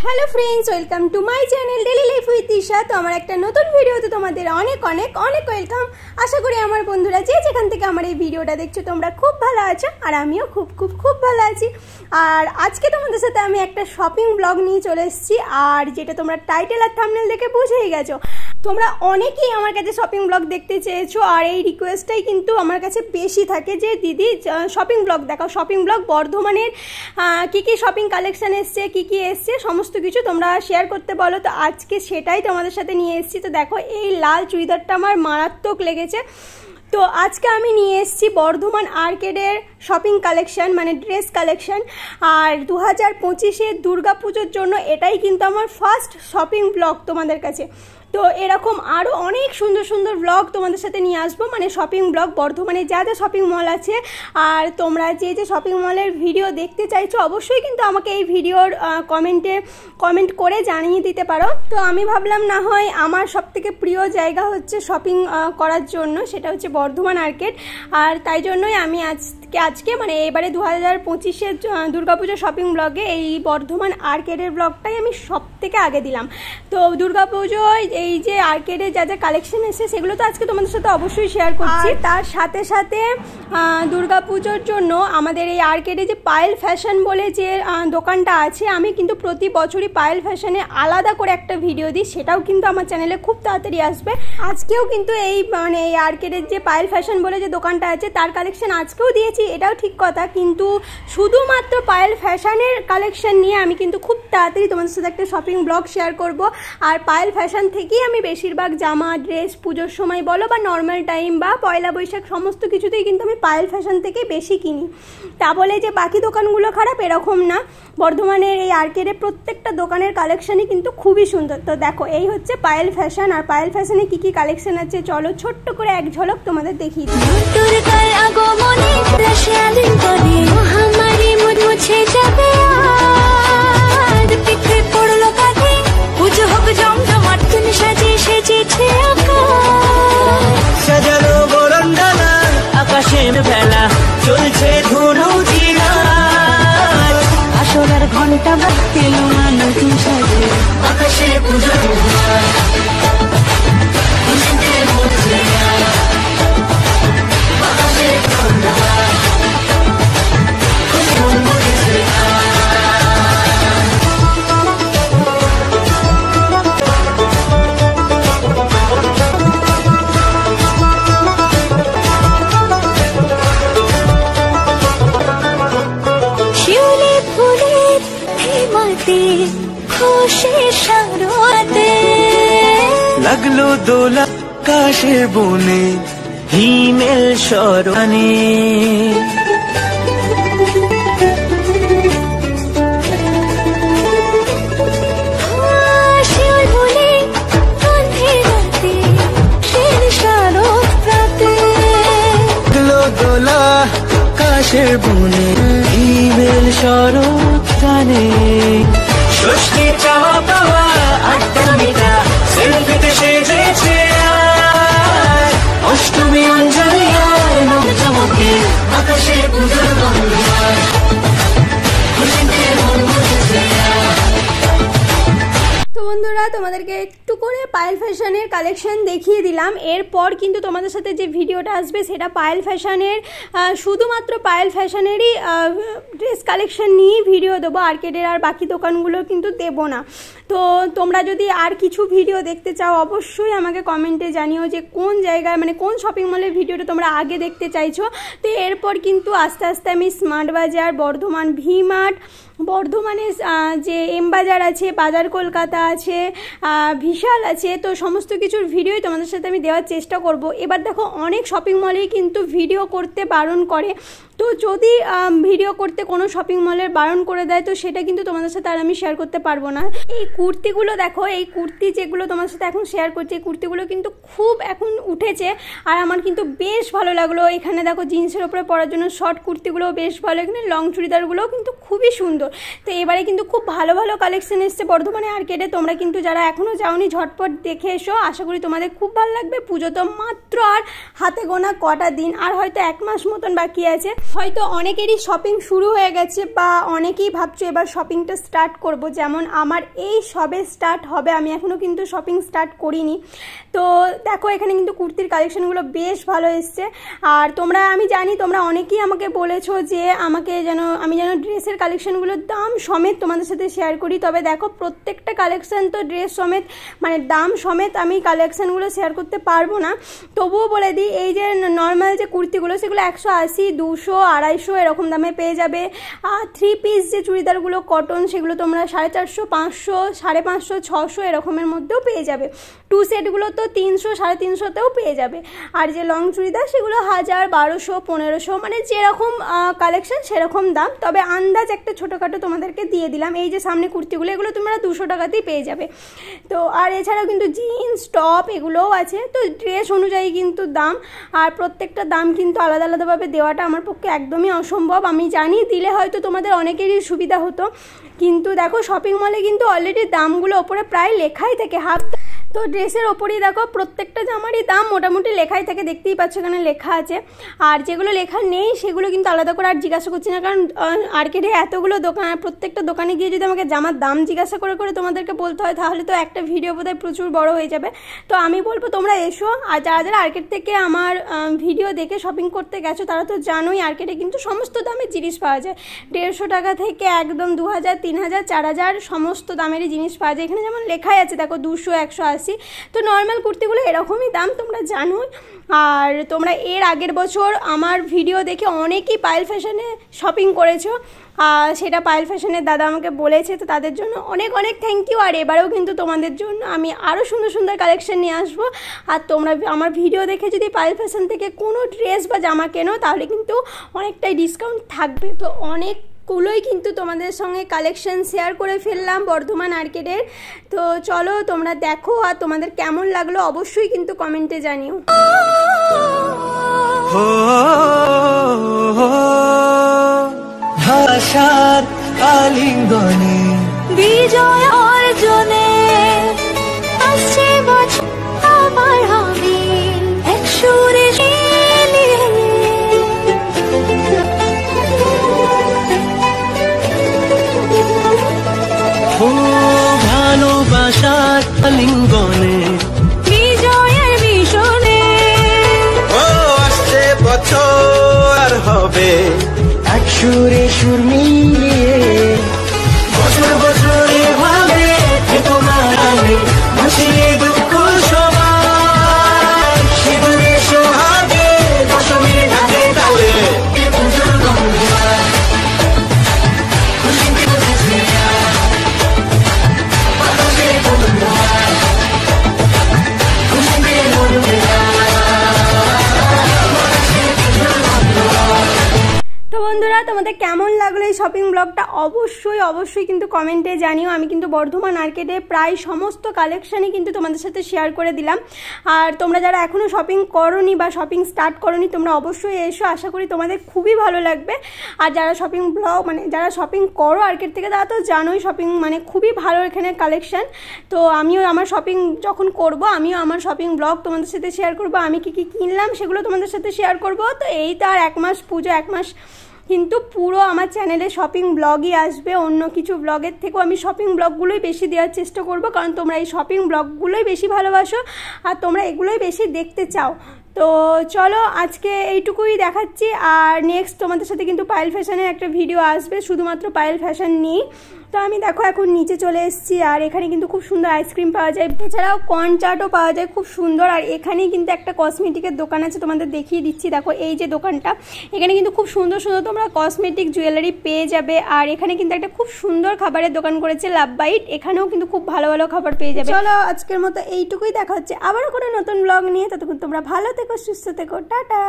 Hello friends, welcome to my channel daily life with Disha. तो আমার একটা নতুন ভিডিওতে তোমাদের অনেক অনেক অনেক ওয়েলকাম। আশা করি আমার বন্ধুরা যে যেখান থেকে আমার এই ভিডিওটা দেখছো তোমরা খুব ভালো আছো, আর আমিও খুব খুব খুব ভালো আছি। আর আজকে তোমাদের সাথে আমি একটা শপিং ব্লগ নিয়ে চলে এসেছি, আর যেটা তোমরা টাইটেল আর থাম্বনেল দেখে বুঝেই গেছো। তোমরা অনেকেই আমার কাছে শপিং ব্লগ দেখতে চেয়েছো, আর এই রিকোয়েস্টটাই কিন্তু আমার কাছে বেশি থাকে যে দিদি শপিং ব্লগ দেখাও, শপিং ব্লগ বর্ধমানের কী কী শপিং কালেকশান এসছে, কী কী এসছে সমস্ত কিছু তোমরা শেয়ার করতে বলো। তো আজকে সেটাই তোমাদের সাথে নিয়ে এসেছি। তো দেখো, এই লাল চুড়িদারটা আমার মারাত্মক লেগেছে। তো আজকে আমি নিয়ে এসেছি বর্ধমান আর্কেডের শপিং কালেকশান, মানে ড্রেস কালেকশান। আর 2025-এ দুর্গাপুজোর জন্য এটাই কিন্তু আমার ফার্স্ট শপিং ব্লগ তোমাদের কাছে। তো এরকম আরও অনেক সুন্দর সুন্দর ব্লগ তোমাদের সাথে নিয়ে আসবো, মানে শপিং ব্লগ বর্ধমানে যা যা শপিং মল আছে। আর তোমরা যে যে শপিং মলের ভিডিও দেখতে চাইছো অবশ্যই কিন্তু আমাকে এই ভিডিওর কমেন্ট করে জানিয়ে দিতে পারো। তো আমি ভাবলাম না হয় আমার সবথেকে প্রিয় জায়গা হচ্ছে শপিং করার জন্য, সেটা হচ্ছে বর্ধমান আর্কেড। আর তাই জন্যই আমি আজকে মানে এবারে 2025-এর দুর্গাপুজোর শপিং ব্লগে এই বর্ধমান আর্কেডের ব্লগটাই আমি সব থেকে আগে দিলাম। তো দুর্গাপুজোয় এই যে আর্কেডে যা যা কালেকশন এসেছে সেগুলো তো আজকে তোমাদের সাথে অবশ্যই শেয়ার করছি। তার সাথে সাথে দুর্গাপুজোর জন্য আমাদের এই আর্কেডে যে পায়েল ফ্যাশন বলে যে দোকানটা আছে, আমি কিন্তু প্রতি বছরই পায়েল ফ্যাশনে আলাদা করে একটা ভিডিও দিই, সেটাও কিন্তু আমার চ্যানেলে খুব তাড়াতাড়ি আসবে। আজকেও কিন্তু এই মানে এই আর্কেডের যে পায়েল ফ্যাশন বলে যে দোকানটা আছে তার কালেকশন আজকেও দিয়েছি, এটাও ঠিক কথা। কিন্তু শুধুমাত্র পায়েল ফ্যাশনের কালেকশন নিয়ে আমি কিন্তু খুব তাড়াতাড়ি তোমাদের সাথে একটা শপিং ব্লগ শেয়ার করব। আর পায়েল ফ্যাশন থেকেই আমি বেশিরভাগ জামা, ড্রেস, পুজোর সময় বলো বা নর্মাল টাইম বা পয়লা বৈশাখ সমস্ত কিছুতেই কিন্তু আমি পায়েল ফ্যাশন থেকে বেশি কিনি। তা বলে যে বাকি দোকানগুলো খারাপ এরকম না, বর্ধমানের এই আর্কেডে প্রত্যেকটা দোকানের কালেকশনই কিন্তু খুবই সুন্দর। তো দেখো, এই হচ্ছে পায়েল ফ্যাশন। আর পায়েল ফ্যাশনে কি কি কালেকশন আছে চলো ছোট্ট করে এক ঝলক তোমাদের দেখিয়ে দিই। সাজানো বরণডালা আকাশে ভেলা চলছে ধনু জিনার, আসলার ঘন্টা বাজতে নতুন সাজে আকাশে পূজা লাগলো দোলা আকাশে বনে হিমেল সরণে, দোলা আকাশের বনে হিমেল সরণ টানে, ষষ্ঠী চাওয়া পাওয়া আড্ডা মেটা সেলফিতে সেজেছে অষ্টমী অঞ্জলি চমকে আকাশে পুজোর গন্ধ। তো বন্ধুরা, তোমাদেরকে একটু করে পায়েল ফ্যাশনের কালেকশন দেখিয়ে দিলাম। এরপর কিন্তু তোমাদের সাথে যে ভিডিওটা আসবে সেটা পায়েল ফ্যাশনের, শুধুমাত্র পায়েল ফ্যাশনেরই ড্রেস কালেকশন নিয়েই ভিডিও দেবো, আর্কেডের আর বাকি দোকানগুলো কিন্তু দেবো না। তো তোমরা যদি আর কিছু ভিডিও দেখতে চাও অবশ্যই আমাকে কমেন্টে জানিও যে কোন জায়গায় মানে কোন শপিং মলের ভিডিওটা তোমরা আগে দেখতে চাইছো। তো এরপর কিন্তু আস্তে আস্তে আমি স্মার্ট বাজার, বর্ধমান ভি মার্ট, বর্ধমানে যে এম বাজার আছে, বাজার কলকাতা আছে, বিশাল আছে, তো সমস্ত কিছুর ভিডিওই তোমাদের সাথে আমি দেওয়ার চেষ্টা করব। এবার দেখো, অনেক শপিং মলেই কিন্তু ভিডিও করতে বারণ করে। তো যদি ভিডিও করতে কোনো শপিং মলের বারণ করে দেয় তো সেটা কিন্তু তোমাদের সাথে আর আমি শেয়ার করতে পারবো না। এই কুর্তিগুলো দেখো, এই কুর্তি যেগুলো তোমার সাথে এখন শেয়ার করছি, এই কুর্তিগুলো কিন্তু খুব এখন উঠেছে আর আমার কিন্তু বেশ ভালো লাগলো। এখানে দেখো জিন্সের ওপরে পরার জন্য শর্ট কুর্তিগুলোও বেশ ভালো, এখানে লং চুড়িদারগুলোও কিন্তু খুবই সুন্দর। তো এবারে কিন্তু খুব ভালো ভালো কালেকশন এসছে বর্ধমানে আর্কেডে। তোমরা কিন্তু যারা এখনও যাওনি ঝটপট দেখে এসো, আশা করি তোমাদের খুব ভালো লাগবে। পুজো তো মাত্র আর হাতে গোনা কটা দিন, আর হয়তো 1 মাস মতন বাকি আছে। হয়তো অনেকেরই শপিং শুরু হয়ে গেছে বা অনেকেই ভাবছো এবার শপিংটা স্টার্ট করব, যেমন আমার এই সবে স্টার্ট হবে, আমি এখনও কিন্তু শপিং স্টার্ট করিনি। তো দেখো এখানে কিন্তু কুর্তির কালেকশনগুলো বেশ ভালো এসছে। আর আমি জানি তোমরা অনেকেই আমাকে বলেছো যে আমি যেন ড্রেসের কালেকশনগুলোর দাম সমেত তোমাদের সাথে শেয়ার করি। তবে দেখো প্রত্যেকটা কালেকশন তো ড্রেস সমেত মানে দাম সমেত আমি কালেকশনগুলো শেয়ার করতে পারবো না, তবুও বলে দিই এই যে নর্মাল যে কুর্তিগুলো সেগুলো 180, 200, 250 এরকম দামে পেয়ে যাবে। আর 3 পিস যে চুড়িদারগুলো কটন সেগুলো তোমরা 450, 500, 550, 600 এরকমের মধ্যেও পেয়ে যাবে। 2 সেটগুলো তো 300, 350তেও পেয়ে যাবে। আর যে লং চুড়িদার সেগুলো 1000, 1200, 1500 মানে যেরকম কালেকশন সেরকম দাম। তবে আন্দাজ একটা ছোটোখাটো তোমাদেরকে দিয়ে দিলাম। এই যে সামনে কুর্তিগুলো এগুলো তোমরা 200 টাকাতেই পেয়ে যাবে। তো আর এছাড়াও কিন্তু জিন্স টপ এগুলোও আছে। তো ড্রেস অনুযায়ী কিন্তু দাম, আর প্রত্যেকটা দাম কিন্তু আলাদা আলাদাভাবে দেওয়াটা আমার পক্ষে একদমই অসম্ভব। আমি জানি দিলে হয়তো তোমাদের অনেকেরই সুবিধা হতো, কিন্তু দেখো শপিং মলে কিন্তু অলরেডি দামগুলো ওপরে প্রায় লেখাই থাকে হাফ। তো ড্রেসের ওপরেই দেখো প্রত্যেকটা জামারই দাম মোটামুটি লেখাই থাকে, দেখতেই পাচ্ছ এখানে লেখা আছে। আর যেগুলো লেখা নেই সেগুলো কিন্তু আলাদা করে আর জিজ্ঞাসা করছি না, কারণ আর্কেডে এতগুলো দোকান, প্রত্যেকটা দোকানে গিয়ে যদি আমাকে জামার দাম জিজ্ঞাসা করে করে তোমাদেরকে বলতে হয় তাহলে তো একটা ভিডিও বোধহয় প্রচুর বড় হয়ে যাবে। তো আমি বলবো তোমরা এসো, আর যারা যারা আর্কেড থেকে আমার ভিডিও দেখে শপিং করতে গেছো তারা তো জানোই আর্কেডে কিন্তু সমস্ত দামের জিনিস পাওয়া যায়। 150 টাকা থেকে একদম 2000, 3000, 4000 সমস্ত দামেরই জিনিস পাওয়া যায়। এখানে যেমন লেখাই আছে দেখো 200, 180। তো নর্মাল কুর্তিগুলো এরকমই দাম তোমরা জানো। আর তোমরা এর আগের বছর আমার ভিডিও দেখে অনেকেই পায়েল ফ্যাশনে শপিং করেছো, সেটা পায়েল ফ্যাশনের দাদা আমাকে বলেছে, তো তাদের জন্য অনেক অনেক থ্যাংক ইউ। আর এবারেও কিন্তু তোমাদের জন্য আমি আরও সুন্দর সুন্দর কালেকশন নিয়ে আসবো। আর তোমরা আমার ভিডিও দেখে যদি পায়েল ফ্যাশন থেকে কোনো ড্রেস বা জামা কেনো তাহলে কিন্তু অনেকটাই ডিসকাউন্ট থাকবে। তো অনেকগুলোই কিন্তু তোমাদের সঙ্গে কালেকশন শেয়ার করে ফেললাম বর্ধমান আর্কেডের। তো চলো তোমরা দেখো, আর তোমাদের কেমন লাগলো অবশ্যই কিন্তু কমেন্টে জানিও। ভাষার আলিঙ্গনে বিজয় অর্জনে আসছে বছর আমার হবে এক সুরে ভালোবাসার আলিঙ্গনে বিজয়ের ভীষণে আসছে বছর হবে এক সুরে সুর মিলিয়ে, বছর বছর এভাবে তোমার আমি ভাসিয়ে দুঃখ সবাই সিঁদুরে সোহাগে দশমী ঢাকে তালে পুজোর গঙ্গায় খুশিতে বসেছে বাতাসে বন্ধুয়ায় খুশিতে মরবে। তো বন্ধুরা তোমাদের কেমন লাগলো এই শপিং ব্লগটা অবশ্যই অবশ্যই কিন্তু কমেন্টে জানিও। আমি কিন্তু বর্ধমান আর্কেডে প্রায় সমস্ত কালেকশানই কিন্তু তোমাদের সাথে শেয়ার করে দিলাম। আর তোমরা যারা এখনও শপিং করোনি বা শপিং স্টার্ট করোনি তোমরা অবশ্যই এসো, আশা করি তোমাদের খুবই ভালো লাগবে। আর যারা শপিং ব্লগ যারা শপিং করো আর্কেড থেকে তারা তো জানোই শপিং খুবই ভালো এখানে কালেকশান। তো আমিও আমার শপিং যখন করব আমিও আমার শপিং ব্লগ তোমাদের সাথে শেয়ার করব, আমি কী কী কিনলাম সেগুলো তোমাদের সাথে শেয়ার করব। তো এই তো আর 1 মাস পুজো, 1 মাস কিন্তু পুরো আমার চ্যানেলে শপিং ব্লগই আসবে, অন্য কিছু ব্লগের থেকেও আমি শপিং ব্লগগুলোই বেশি দেওয়ার চেষ্টা করব, কারণ তোমরা এই শপিং ব্লগগুলোই বেশি ভালোবাসো আর তোমরা এগুলোই বেশি দেখতে চাও। তো চলো আজকে এইটুকুই দেখাচ্ছি, আর নেক্সট তোমাদের সাথে কিন্তু পায়েল ফ্যাশনের একটা ভিডিও আসবে শুধুমাত্র পায়েল ফ্যাশন নিয়ে। তো আমি দেখো এখন নিচে চলে এসেছি, আর এখানে কিন্তু খুব সুন্দর আইসক্রিম পাওয়া যায়, এছাড়াও কর্ন চাটও পাওয়া যায় খুব সুন্দর। আর এখানেই কিন্তু একটা কসমেটিকের দোকান আছে, তোমাদের দেখিয়ে দিচ্ছি। দেখো এই যে দোকানটা, এখানে কিন্তু খুব সুন্দর সুন্দর তোমরা কসমেটিক জুয়েলারি পেয়ে যাবে। আর এখানে কিন্তু একটা খুব সুন্দর খাবারের দোকান করেছে লাভ বাইট, এখানেও কিন্তু খুব ভালো ভালো খাবার পেয়ে যাবে। চলো আজকের মতো এইটুকুই, দেখা হচ্ছে আবারও কোনো নতুন ব্লগ নিয়ে। ততক্ষণ তোমরা ভালো থেকো, সুস্থ থেকো, টাটা।